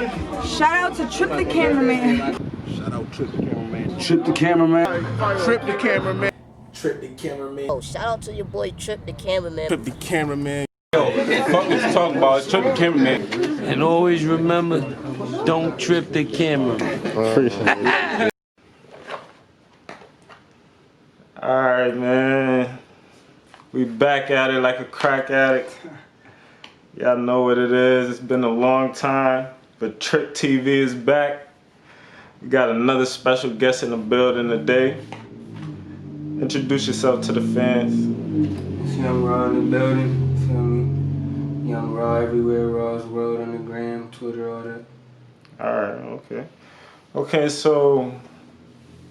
Shout out to Trip the cameraman. Shout out Trip the cameraman. Trip the cameraman. Trip the cameraman. Trip the cameraman. Oh, shout out to your boy Trip the cameraman. Trip the cameraman. Yo, fuck what you talking about. It's Trip the cameraman. And always remember, don't trip the camera. Alright, man. We back at it like a crack addict. Y'all know what it is. It's been a long time, but TRIPPTV is back. We got another special guest in the building today. Introduce yourself to the fans. It's Young Raw in the building, feel me? Young Raw everywhere, Raw's World on the gram, Twitter, all that. Alright, okay. Okay, so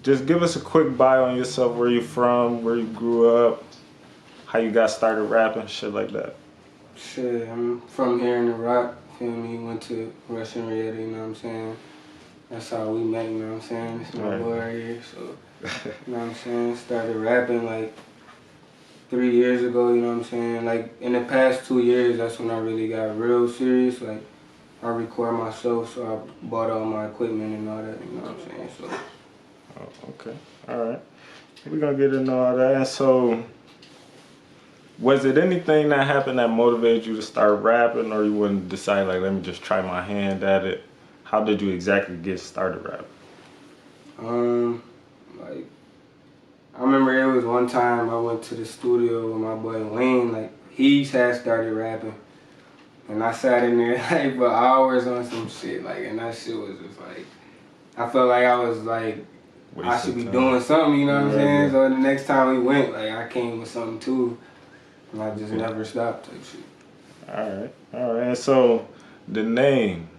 just give us a quick bio on yourself, where you from, where you grew up, how you got started rapping, shit like that. Shit, I'm from here in the Rock, feel me? Went to Rochester NY, you know what I'm saying? That's how we met, you know what I'm saying? It's my boy right here, so, you know what I'm saying? Started rapping like 3 years ago, you know what I'm saying? Like, in the past 2 years, that's when I really got real serious. Like, I record myself, so I bought all my equipment and all that, you know what I'm saying? So. Oh, okay, alright. We're gonna get into all that. And so, was it anything that happened that motivated you to start rapping, or you wouldn't decide, like, let me just try my hand at it? How did you exactly get started rapping? Like, I remember it was one time I went to the studio with my boy Wayne, like, he had started rapping. And I sat in there, like, for hours on some shit, like, and that shit was just, like, I felt like I was, like, I should be doing something, you know what I'm saying? So the next time we went, like, I came with something too, and I just never stopped type shit. Alright, alright. And so, the name.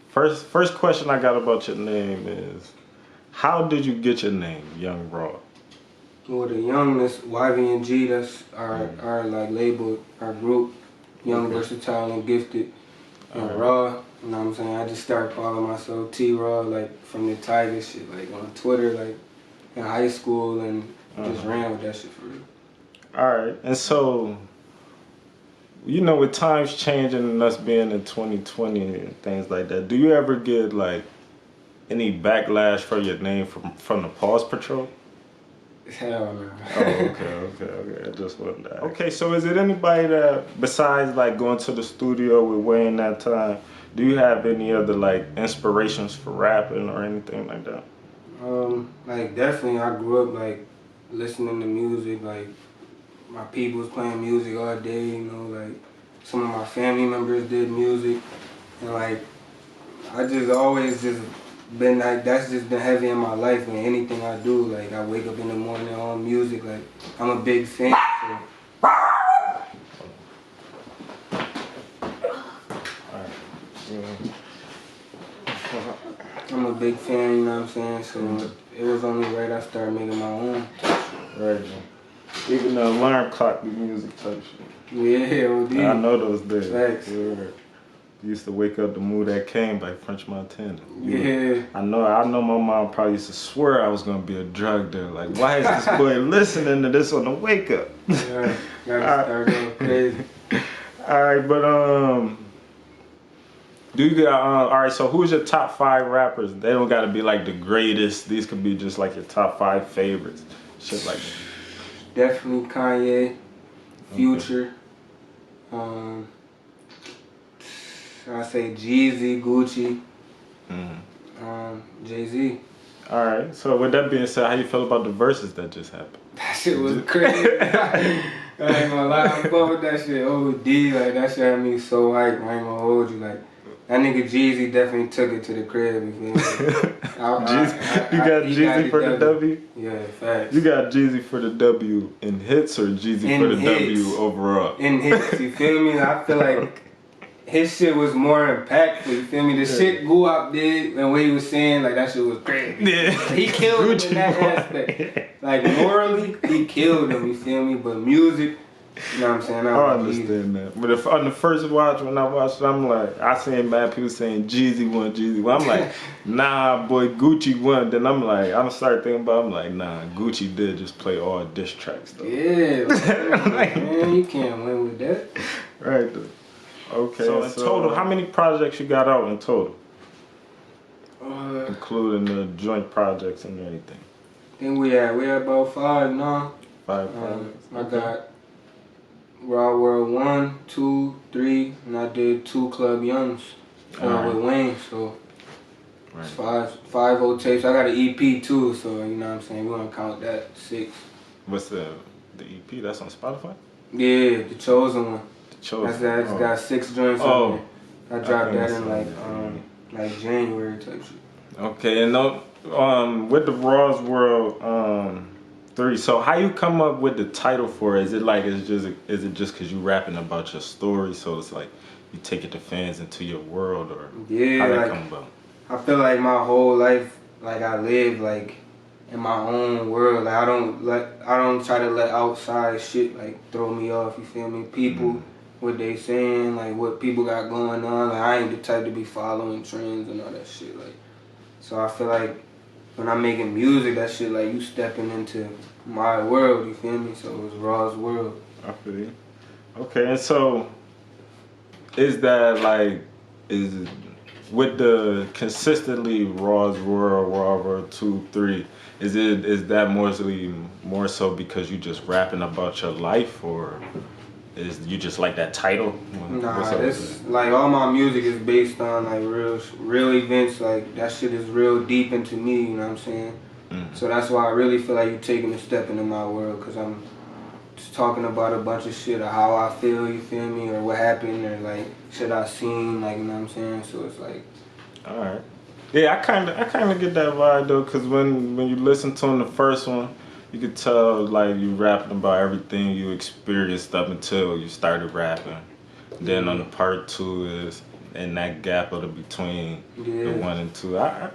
First question I got about your name is, how did you get your name, Young Raw? Well, the youngness, YVnG, that's our like label, our group, Young, Versatile, and Gifted, and Raw. You know what I'm saying? I just started calling myself T-Raw, like, from the Tiger shit, like, on Twitter, like, in high school, and just ran with that shit for real. Alright, and so, you know, with times changing and us being in 2020 and things like that, do you ever get, like, any backlash for your name from the Pause Patrol? Hell no. Oh, okay. I just wasn't that. Okay, so is it anybody that, besides, like, going to the studio with Wayne that time, do you have any other, like, inspirations for rapping or anything like that? Like, definitely, I grew up, like, listening to music, like, my people was playing music all day, you know, like, some of my family members did music, and, like, I just always just been, like, that's just been heavy in my life, and anything I do, like, I wake up in the morning on music, like, I'm a big fan, so. I'm a big fan, you know what I'm saying? So it was only right I started making my own. Right. Even the alarm clock be music type shit. Yeah, OD. I know those days. Facts. Yeah. You used to wake up to Mood That Came by French Montana. Yeah. I know my mom probably used to swear I was gonna be a drug dealer. Like, why is this boy listening to this on the wake up? Yeah, gotta start going crazy. Alright, but do you got alright, so who's your top 5 rappers? They don't gotta be like the greatest. These could be just like your top 5 favorites. Shit like that. Definitely Kanye, Future, I say Jeezy, Gucci, Jay-Z. Alright, so with that being said, how you feel about the verses that just happened? That shit was crazy. I ain't gonna lie, I fuck with that shit OD, like, that shit had me so hyped, I ain't gonna hold you, like, that nigga Jeezy definitely took it to the crib, you feel me? You got Jeezy for the W? Yeah, facts. You got Jeezy for the W in hits or Jeezy for the W overall? In hits, you feel me? I feel like his shit was more impactful, you feel me? The shit Guap did and what he was saying, like, that shit was crazy. Yeah. He killed him in that aspect. Like, morally, he killed him, you feel me? But music, you know what I'm saying? I understand that. But if on the first watch, when I watched it, I'm like, I seen mad people saying Jeezy won. I'm like, nah, boy, Gucci won. Then I'm like, I'm started thinking about it, I'm like, nah, Gucci did just play all diss tracks though. Yeah, like, man, you can't win with that. Right, though. Okay. So in total, how many projects you got out in total? Including the joint projects and everything. I think we had about 5 now. 5 projects. I got Raw World 1, 2, 3, and I did 2 Club Youngs with Wayne. So it's 5 old tapes. I got an EP too, so you know what I'm saying. We gonna count that 6. What's the EP? That's on Spotify. Yeah, the Chosen one. The Chosen. That's got 6 joints on there. I dropped that in like January type shit. Okay, and with the Raw's World 3, so how you come up with the title for it? Is it just because you rapping about your story, so it's like you take it to fans into your world, or how that come about? I feel like my whole life, like I live like in my own world. Like I don't try to let outside shit like throw me off. You feel me? People, what they saying, like what people got going on. Like I ain't the type to be following trends and all that shit. Like, so I feel like when I'm making music, that shit like you stepping into my world. You feel me? So it's Raw's World. I feel you. Okay, and so is with the consistently Raw's World, Raw World 2, 3, is that more so because you just rapping about your life, or is you just like that title? Nah, it's like all my music is based on like real events. Like that shit is real deep into me. You know what I'm saying? So that's why I really feel like you're taking a step into my world, because I'm just talking about a bunch of shit of how I feel, you feel me, or what happened, or like shit I seen, like, you know what I'm saying? So it's like, all right. Yeah, I kind of get that vibe though, because when you listen to him, the first one, you could tell like you rapping about everything you experienced up until you started rapping. Then on the part 2 is in that gap of the between the 1 and 2. I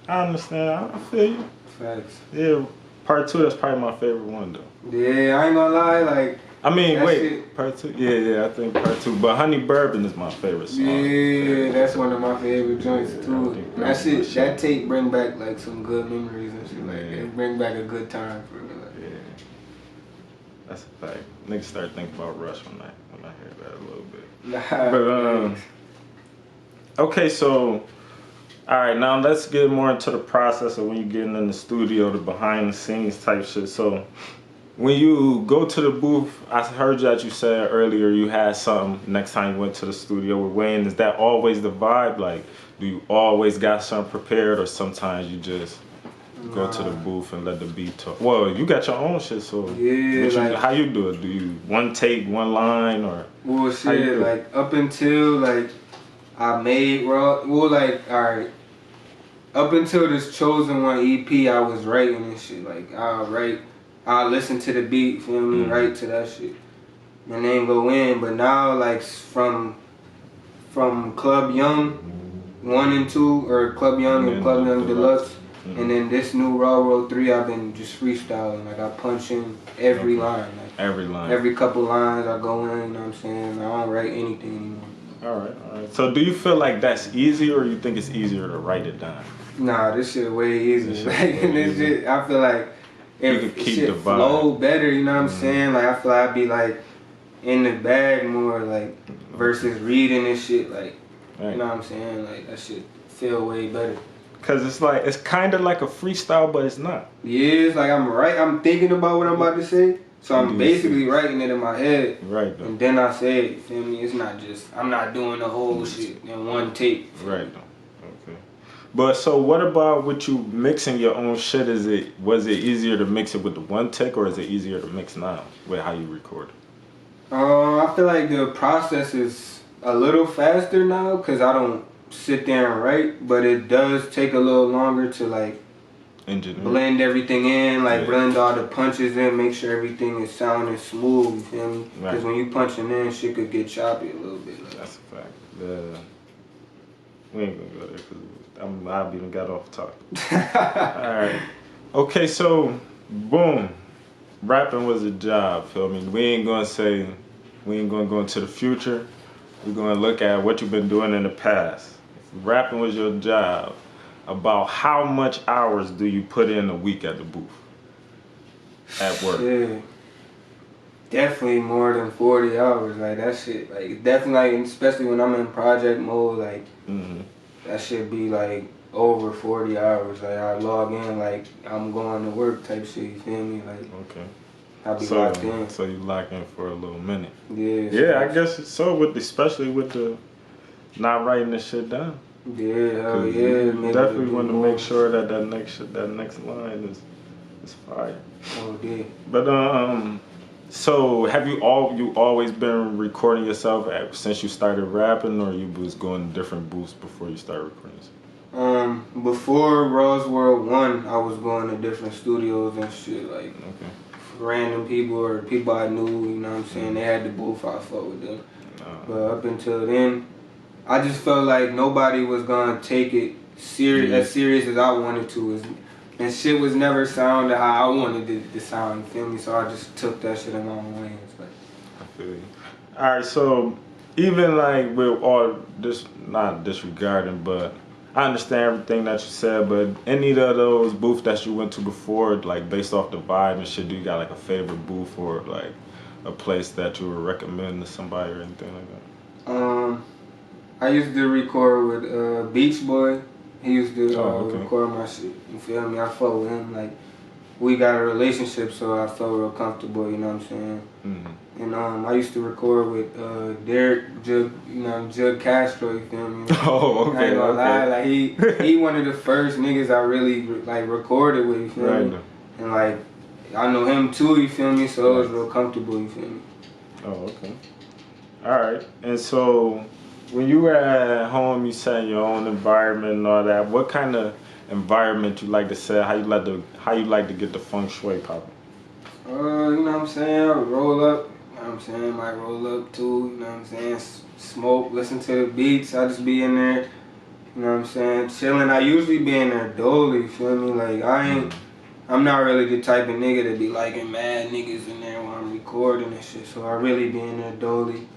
understand. I feel you. facts. Yeah, part 2, that's probably my favorite one though. Yeah, I ain't gonna lie, like. I mean, wait, shit. part 2? Yeah, I think part 2. But Honey Bourbon is my favorite song. Yeah, that's one of my favorite joints too. That tape bring back like some good memories and shit like that. It bring back a good time for me. Like. Yeah, that's a fact. Niggas start thinking about Rush when I hear that a little bit. But okay, so all right, now let's get more into the process of when you getting in the studio, the behind the scenes type shit. So when you go to the booth, I heard that you said earlier you had something next time you went to the studio with Wayne. Is that always the vibe? Like, do you always got something prepared, or sometimes you just go to the booth and let the beat talk? Well, you got your own shit, so how you do it? Do you one take, one line, or? Well, shit, like up until like I made Raw, well, like, alright, up until this Chosen One EP, I was writing and shit. Like, I'll listen to the beat, feel me, write to that shit, and then go in. But now, like, from Club Young 1 and 2, or Club Young and Club Young Deluxe, and then this new Raw World 3, I've been just freestyling. Like, I punch in every line. Like, every couple lines I go in, you know what I'm saying? I don't write anything anymore. All right. So do you feel like that's easier, or you think it's easier to write it down? Nah, this shit way easier. Like, this shit, I feel like if you can keep shit the vibe. Flow better, you know what I'm saying? Like, I feel like I'd be like in the bag more, like, versus reading this shit, like, you know what I'm saying? Like, that shit feel way better. Cause it's kind of like a freestyle, but it's not. Yeah, it's like I'm thinking about what I'm about to say, so I'm basically writing it in my head. Right. Though. And then I say it, you feel me? It's not just, I'm not doing the whole shit in one take. Right. Okay. But so what about with you mixing your own shit? Was it easier to mix it with the one take, or is it easier to mix now with how you record? I feel like the process is a little faster now, cause I don't sit there and write, but it does take a little longer to like blend everything in, like blend all the punches in, make sure everything is sounding smooth, you feel me? Because when you punching in, shit could get choppy a little bit. Like. That's a fact. We ain't gonna go there because I've even got off topic. Alright. Okay, so boom. Rapping was a job, feel me? We ain't gonna go into the future. We're gonna look at what you've been doing in the past. If rapping was your job, about how much hours do you put in a week at the booth? At work? Yeah. Definitely more than 40 hours. Like that shit, like definitely, like, especially when I'm in project mode, like that should be like over 40 hours. Like I log in, like I'm going to work type shit. You feel me? Like I'll be locked in. So you lock in for a little minute. Yeah. Yeah, I guess so. Especially with the not writing this shit down. Yeah, hell yeah. You definitely want to make sure that that next line is fire. Oh yeah. But so have you always been recording yourself since you started rapping, or you was going to different booths before you started recording yourself? Before Raw's World 1, I was going to different studios and shit, like random people or people I knew, you know what I'm saying? They had the booth, I fuck with them. But up until then, I just felt like nobody was gonna take it as serious as I wanted to. And shit was never sounding how I wanted it to sound, you feel me? So I just took that shit in my own way. I feel you. Alright, so even like with all this, not disregarding, but I understand everything that you said, but any of those booths that you went to before, like based off the vibe and shit, do you got like a favorite booth or like a place that you would recommend to somebody or anything like that? I used to record with Beach Boy. He used to record my shit. You feel me? I fuck with him. Like we got a relationship, so I felt real comfortable. You know what I'm saying? And I used to record with Derek Jug Castro. You feel me? Oh, okay. I ain't gonna lie, like he one of the first niggas I really like recorded with. You feel me? And like I know him too. You feel me? So it was real comfortable. You feel me? Oh, okay. All right. And so when you were at home, you set in your own environment and all that. What kind of environment you like to set? How you like to get the feng shui popping? You know what I'm saying? Roll up. You know what I'm saying? Might roll up too. You know what I'm saying? Smoke. Listen to the beats. I just be in there. You know what I'm saying? Chilling. I usually be in there dolly. You feel me? Like I'm not really the type of nigga to be liking mad niggas in there while I'm recording and shit. So I really be in there dolly.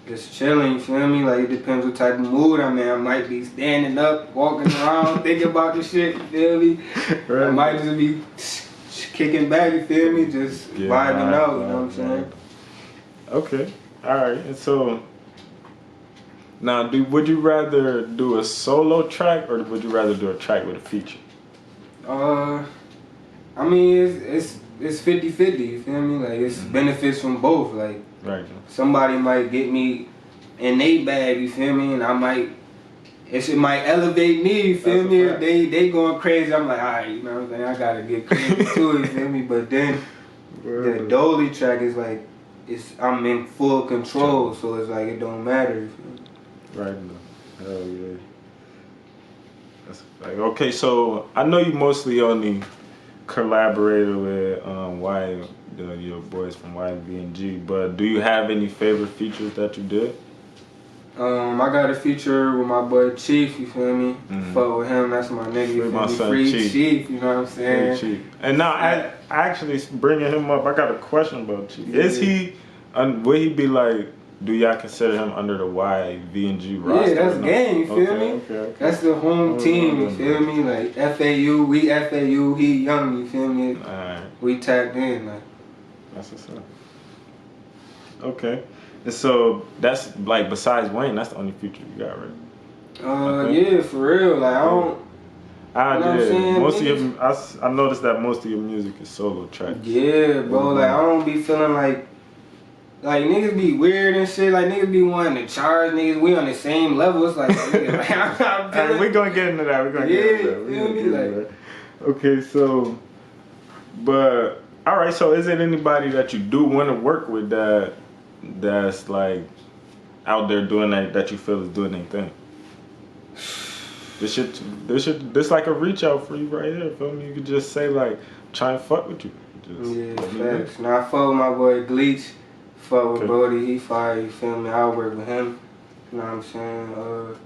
Just chilling, you feel me? Like it depends what type of mood I'm in. I might be standing up, walking around, thinking about the shit, you feel me? I might just be kicking back, you feel me? Just vibing out, you know what I'm saying? Okay, alright. And so now would you rather do a solo track or would you rather do a track with a feature? I mean it's 50-50, you feel me? Like it's benefits from both. Like somebody might get me in they bag, you feel me? And it might elevate me, you feel me? If they going crazy, I'm like, alright, you know what I'm saying? I gotta get crazy too, you feel me? But then the dolly track is like I'm in full control, so it's like it don't matter, you feel me? Right now. Hell yeah. That's like, okay, so I know you mostly only collaborated with your boys from YVnG, but do you have any favorite features that you did? I got a feature with my boy Chief, you feel me? Fuck with him, that's my nigga, you feel me? Free Chief, you know what I'm saying? Chief. And now I actually bringing him up, I got a question about Chief. Is he, would he be like, do y'all consider him under the YVnG roster? Yeah, that's gang, you feel me? Okay. That's the home team, you feel me? Like FAU, we FAU, he young, you feel me? Alright. We tapped in, like. That's what's up. Okay. And so that's like besides Wayne, that's the only feature you got, right? Yeah, for real. Like I don't. Most of your, I noticed that most of your music is solo tracks. Yeah, bro. Like I don't be feeling like niggas be weird and shit. Like niggas be wanting to charge niggas. We on the same level. It's like, nigga, we're gonna get into that. We're gonna get into that. Okay, so, but all right. So, is it anybody that you do want to work with that's like out there doing that you feel is doing anything? This like a reach out for you right here. Feel me? You could just say like, try and fuck with you. Facts. Now I fuck with my boy Gleech. Fuck with Brody, he fire, you feel me? I'll work with him. You know what I'm saying?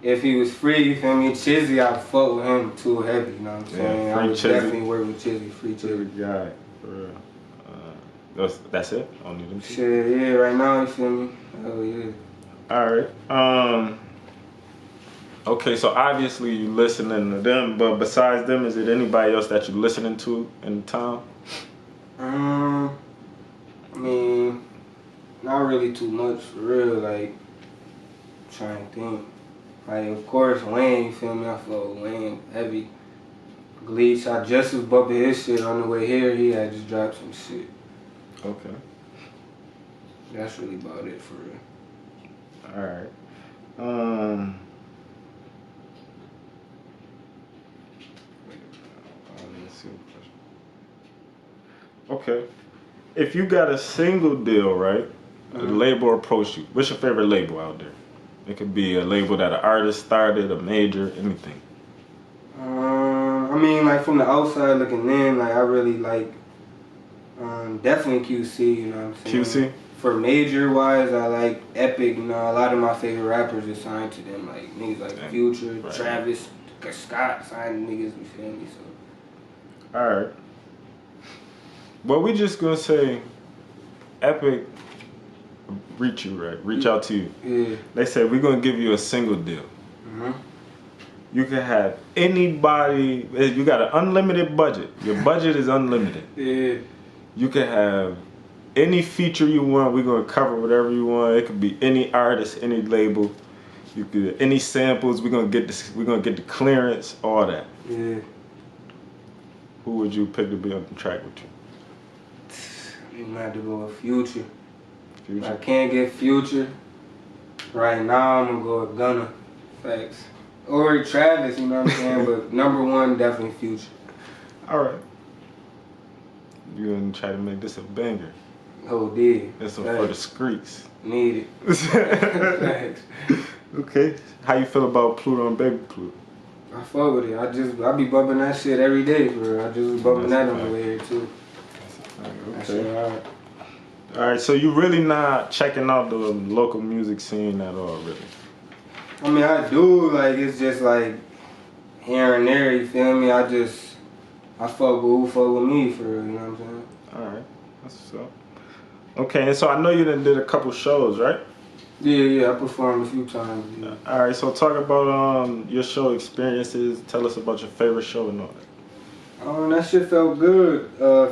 If he was free, you feel me? Chizzy, I'd fuck with him too heavy, you know what I'm saying? I would definitely work with Chizzy, free Chizzy. Guy, for real. That's it? Only them two? Shit, yeah, right now, you feel me? Hell yeah. Alright. Okay, so obviously you listening to them, but besides them, is it anybody else that you listening to in town? I mean, not really too much for real. Like, trying to think. Like, of course, Wayne. You feel me? I flow with Wayne heavy. Gleech, I just was bumping his shit on the way here. He had just dropped some shit. Okay. That's really about it for real. Alright. Let's see. Okay. If you got a single deal, right? A label approached you. What's your favorite label out there? It could be a label that an artist started, a major, anything. I mean, like from the outside looking in, like I really like definitely QC, you know what I'm saying? QC? For major wise, I like Epic, you know, a lot of my favorite rappers are signed to them, like niggas like Future, right. Travis, Scott signed niggas, you feel me? So. Alright. Well, we just gonna say Epic reach you, right? Reach out to you. Yeah. They say we're gonna give you a single deal. Mm-hmm. You can have anybody. You got an unlimited budget. Your budget is unlimited. Yeah. You can have any feature you want. We're gonna cover whatever you want. It could be any artist, any label. You could any samples. We're gonna get this. We're gonna get the clearance. All that. Yeah. Who would you pick to be on the track with you? You might have to go with Future. Future. If I can't get Future, right now I'm gonna go with Gunna. Facts. Or Travis, you know what I'm saying? But number one, definitely Future. Alright. You're gonna try to make this a banger. Oh, did. This one for the streets. Need it. Facts. Okay. How you feel about Pluto and Baby Pluto? I fuck with it. I be bumping that shit every day for real. I just was bumping that on the way here too. That shit alright. Alright, so you really not checking out the local music scene at all, really? I mean, I do, like, it's just like here and there, you feel me? I fuck with who fuck with me for real, you know what I'm saying? Alright, that's what's up. Okay, and so I know you done did a couple shows, right? Yeah, I performed a few times. Yeah. Alright, so talk about your show experiences. Tell us about your favorite show and all that. That shit felt good.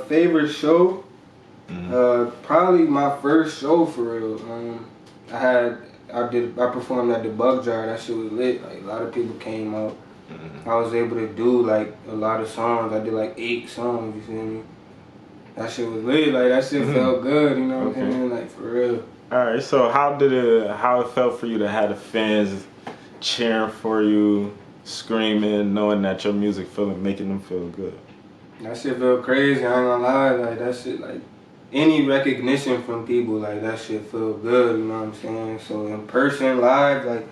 Favorite show? Probably my first show for real. I performed at the Bug Jar. That shit was lit. Like a lot of people came out. I was able to do like a lot of songs. I did like 8 songs. You feel me? That shit was lit. Like that shit felt good. You know what I'm saying? Like for real. Alright, so how it felt for you to have the fans cheering for you, screaming, knowing that your music making them feel good? That shit felt crazy. I ain't gonna lie. Like that shit, like any recognition from people, like that shit felt good. You know what I'm saying? So in person, live, like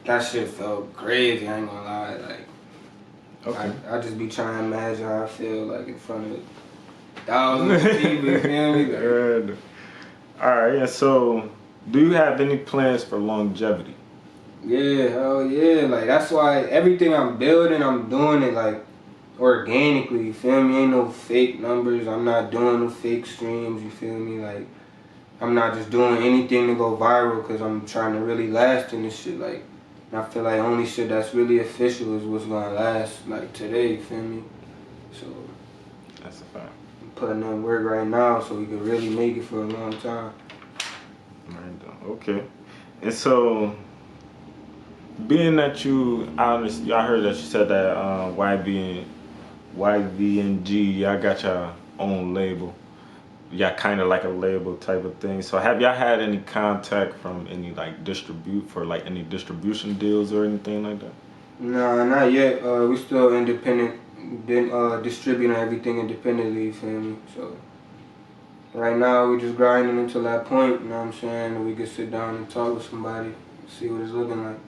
that shit felt crazy. I ain't gonna lie. Like, okay. I just be trying to imagine how I feel like in front of thousands of people. You feel me? Like, alright, and so do you have any plans for longevity? Yeah, hell yeah. Like that's why everything I'm building, I'm doing it like organically, you feel me? Ain't no fake numbers. I'm not doing no fake streams, you feel me? Like I'm not just doing anything to go viral because I'm trying to really last in this shit. Like, and I feel like only shit that's really official is what's gonna last, like today, you feel me? So that's a fact. Putting in work right now so we can really make it for a long time. Okay. And so, being that I heard that you said that YVnG, y'all got your own label. Y'all kind of like a label type of thing. So have y'all had any contact from any like any distribution deals or anything like that? Nah, not yet. We still independent. Been distributing everything independently, you feel me? So right now we just grinding until that point, you know what I'm saying? We can sit down and talk with somebody, see what it's looking like.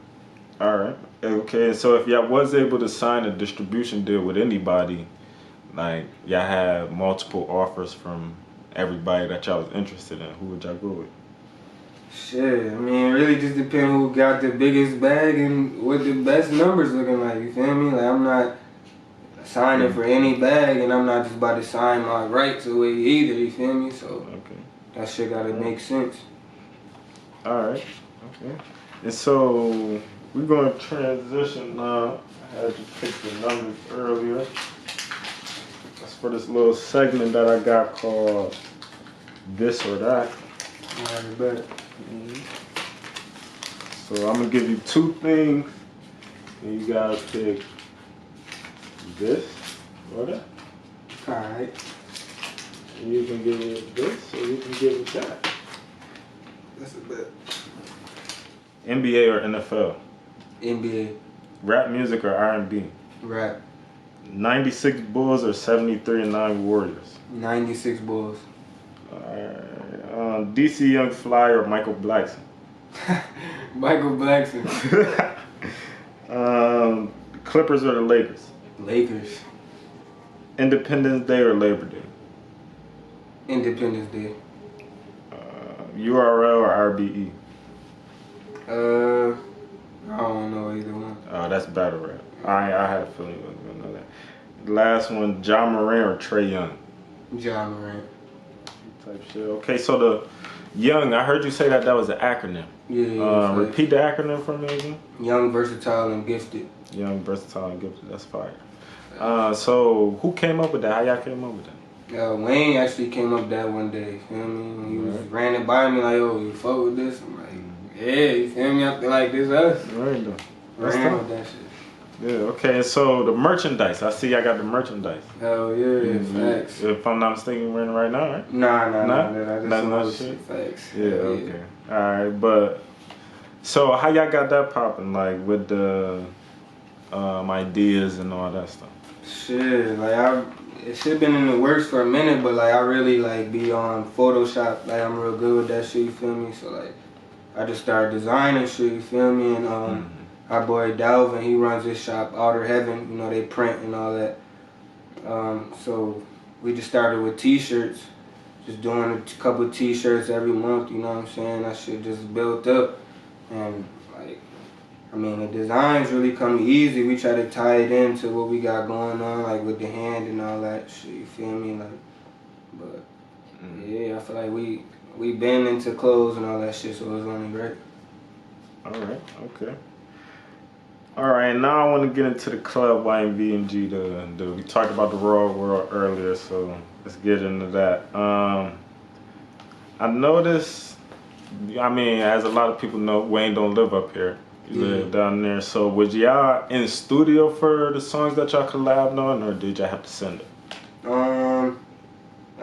Alright. Okay, so if y'all was able to sign a distribution deal with anybody, like y'all had multiple offers from everybody that y'all was interested in, who would y'all go with? Shit, I mean, it really just depends who got the biggest bag and what the best numbers looking like, you feel me? Like I'm not signing for any bag, and I'm not just about to sign my rights away either, you feel me? So that shit gotta make sense. Alright, okay. And so we're gonna transition now. I had to pick the numbers earlier. That's for this little segment that I got called this or that. Alright, bet. So I'm gonna give you two things, and you gotta pick this or that. Alright. And you can give it this, or you can give it that. That's a bet. NBA or NFL? NBA. Rap music or R&B? Rap. 96 Bulls or 73-9 Warriors? 96 Bulls. DC Young Fly or Michael Blackson? Michael Blackson. Clippers or the Lakers? Lakers. Independence Day or Labor Day? Independence Day. URL or RBE? I don't know either one. That's battle rap. I had a feeling you wasn't gonna know that. Last one, John Moran or Trey Young? John Moran. Type shit. Okay, so the Young, I heard you say that was an acronym. Yeah. Repeat the acronym for me again. Young, versatile, and gifted. Young, versatile, and gifted. That's fire. So who came up with that? How y'all came up with that? Wayne actually came up that one day. You feel me? He was ran it by me like, "Yo, you fuck with this?" I'm like, "Yeah." You feel me? I feel like this us. Right though. Ran with that shit. Yeah, okay, and so the merchandise. I see I got the merchandise. Hell yeah, facts. If I'm not mistaken, you're wearing it right now, right? Nah. That's That's not shit. Facts. Yeah, okay. Alright, but so how y'all got that popping, like with the ideas and all that stuff? Shit, like it should been in the works for a minute, but like I really like be on Photoshop. Like I'm real good with that shit, you feel me? So like I just started designing shit, you feel me? And our boy Dalvin, he runs his shop, Outer Heaven, you know, they print and all that. So we just started with t-shirts, just doing a couple of t-shirts every month, you know what I'm saying? That shit just built up. And like, I mean, the designs really come easy. We try to tie it into what we got going on, like with the hand and all that shit, you feel me? Like, but yeah, I feel like we been into clothes and all that shit, so it was only great. Alright, okay. Alright, now I want to get into the club YVnG. We talked about the Raw World earlier, so let's get into that. I noticed, I mean, as a lot of people know, Wayne don't live up here. You live down there. So was y'all in studio for the songs that y'all collabed on, or did y'all have to send it? I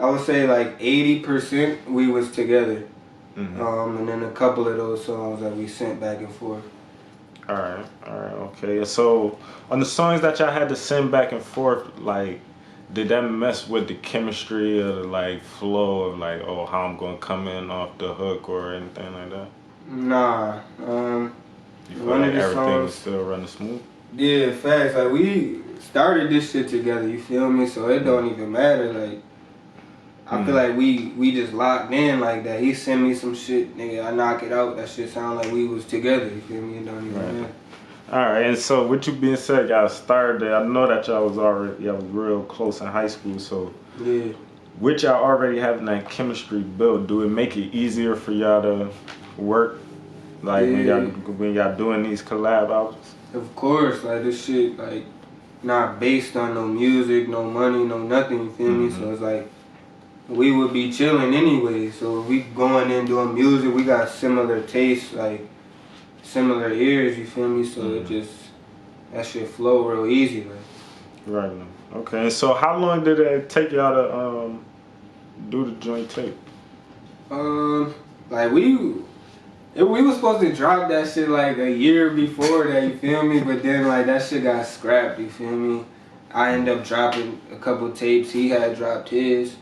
would say like 80% we was together. And then a couple of those songs that we sent back and forth. Alright, okay. So on the songs that y'all had to send back and forth, like, did that mess with the chemistry or the like flow of like, oh, how I'm gonna come in off the hook or anything like that? Nah. You feel like everything was still running smooth? Yeah, facts. Like we started this shit together, you feel me? So it don't even matter. Like I feel like we just locked in like that. He sent me some shit, nigga, I knock it out. That shit sound like we was together, you feel me? It don't even matter. Alright, and so with you being said, y'all started there. I know that y'all was real close in high school, so yeah. With y'all already having that chemistry built, do it make it easier for y'all to work? Like when y'all doing these collab albums? Of course, like this shit like not based on no music, no money, no nothing, you feel me? So it's like we would be chilling anyway. So if we going in doing music, we got similar tastes, like similar ears, you feel me? So it just, that shit flow real easy. Like. Right. Okay, and so how long did it take y'all to do the joint tape? Like we was supposed to drop that shit like a year before that, you feel me? But then like that shit got scrapped, you feel me? I ended up dropping a couple tapes. He had dropped his.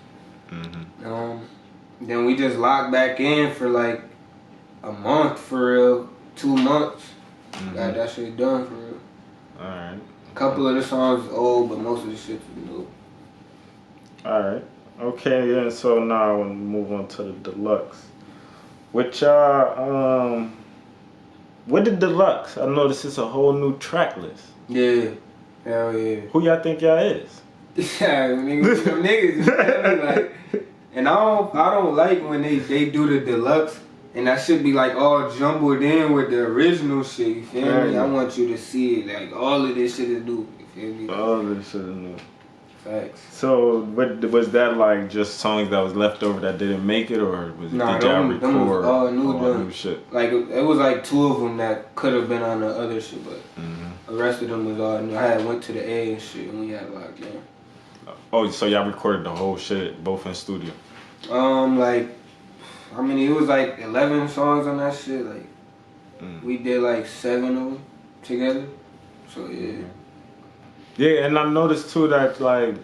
Then we just locked back in for like a month for real, 2 months. Got that shit done for real. Alright. A couple of the songs is old, but most of the shit is new. Alright. Okay, yeah, so now I want to move on to the deluxe. With y'all, with the deluxe, I know this is a whole new track list. Yeah. Hell yeah. Who y'all think y'all is? Yeah, niggas, them niggas, you feel me? Like, and I don't like when they do the deluxe and that should be like all jumbled in with the original shit, you feel me? I want you to see it, like all of this shit is new, you feel me? All of this shit is new. Facts. So, what was that like? Just songs that was left over that didn't make it, or was it, Nah, did y'all them record was all new, new shit? Like it was like 2 of them that could have been on the other shit, but the rest of them was all new. I had went to the A and shit, and we had locked in. Oh, so y'all recorded the whole shit, both in studio? Like, I mean, it was like 11 songs on that shit. Like, we did like 7 of them together. So yeah. Yeah, and I noticed too that like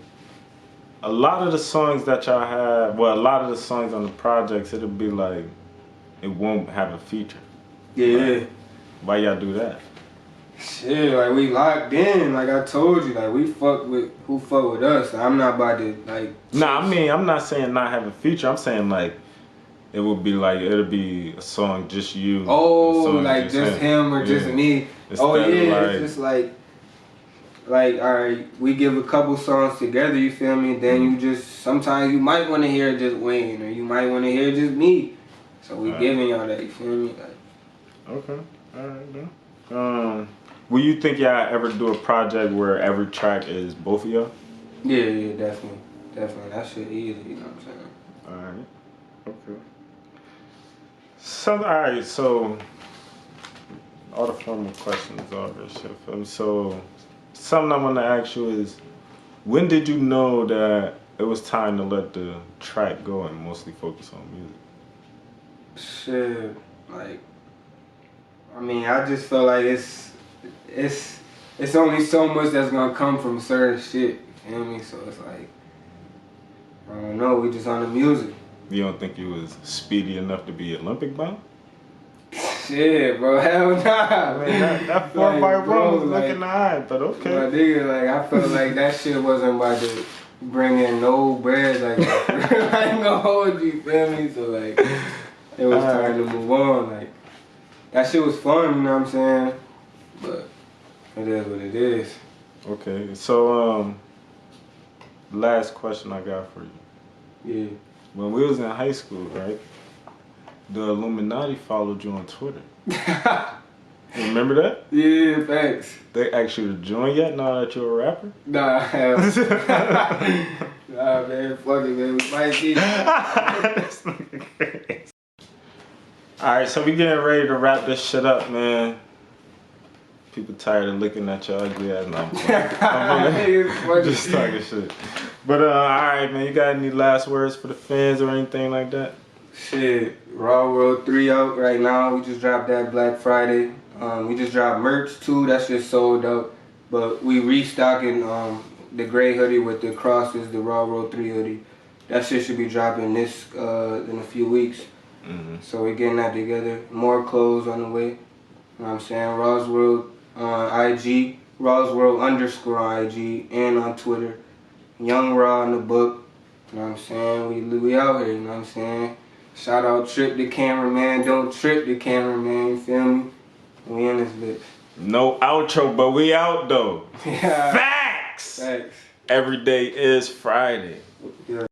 a lot of the songs that y'all have, well, a lot of the songs on the projects, it'll be like it won't have a feature. Yeah. Like, why y'all do that? Shit, like we locked in. Like I told you, like we fuck with who fuck with us. I'm not about to like. Nah, I mean, I'm not saying not have a feature. I'm saying like it would be like it'll be a song just you. Oh, like just him or just me. Oh yeah, it's just like all right, we give a couple songs together. You feel me? Then you just sometimes you might want to hear just Wayne or you might want to hear just me. So we giving y'all that. You feel me? Like. Okay, all right, then. Will you think y'all ever do a project where every track is both of y'all? Yeah, definitely. That shit easy, you know what I'm saying? Alright. Okay. Alright, so all the formal questions, all this shit. So something I wanna ask you is, when did you know that it was time to let the track go and mostly focus on music? Shit, like, I mean, I just feel like it's only so much that's gonna come from certain shit. You feel me? So it's like, I don't know. We just on the music. You don't think you was speedy enough to be Olympic bound? Shit, bro. Hell nah. I mean, that 4x1 was looking high, but okay. My nigga, like I felt like that shit wasn't about to bring in no bread like that. I ain't gonna hold you, feel me? So like, it was time to move on. Like, that shit was fun, you know what I'm saying? But it is what it is. Okay, so last question I got for you. Yeah. When we was in high school, right? The Illuminati followed you on Twitter. You remember that? Yeah, thanks. They asked you to join yet now that you're a rapper? Nah, hell. Nah, man, fuck it, man. We might be. Alright, so we getting ready to wrap this shit up, man. People tired of looking at your ugly ass. I'm just talking shit. But alright, man, you got any last words for the fans or anything like that? Shit, Raw World 3 out right now. We just dropped that Black Friday. We just dropped merch too. That shit sold out. But we restocking the gray hoodie with the crosses, the Raw World 3 hoodie. That shit should be dropping this in a few weeks. So we're getting that together. More clothes on the way. You know what I'm saying? Raw's World on IG, Raw's World _ on IG, and on Twitter. Young Raw in the book. You know what I'm saying? We out here, you know what I'm saying? Shout out Trip the cameraman. Don't trip the cameraman, you feel me? We in this bitch. No outro, but we out though. Yeah. Facts! Facts. Every day is Friday. Yeah.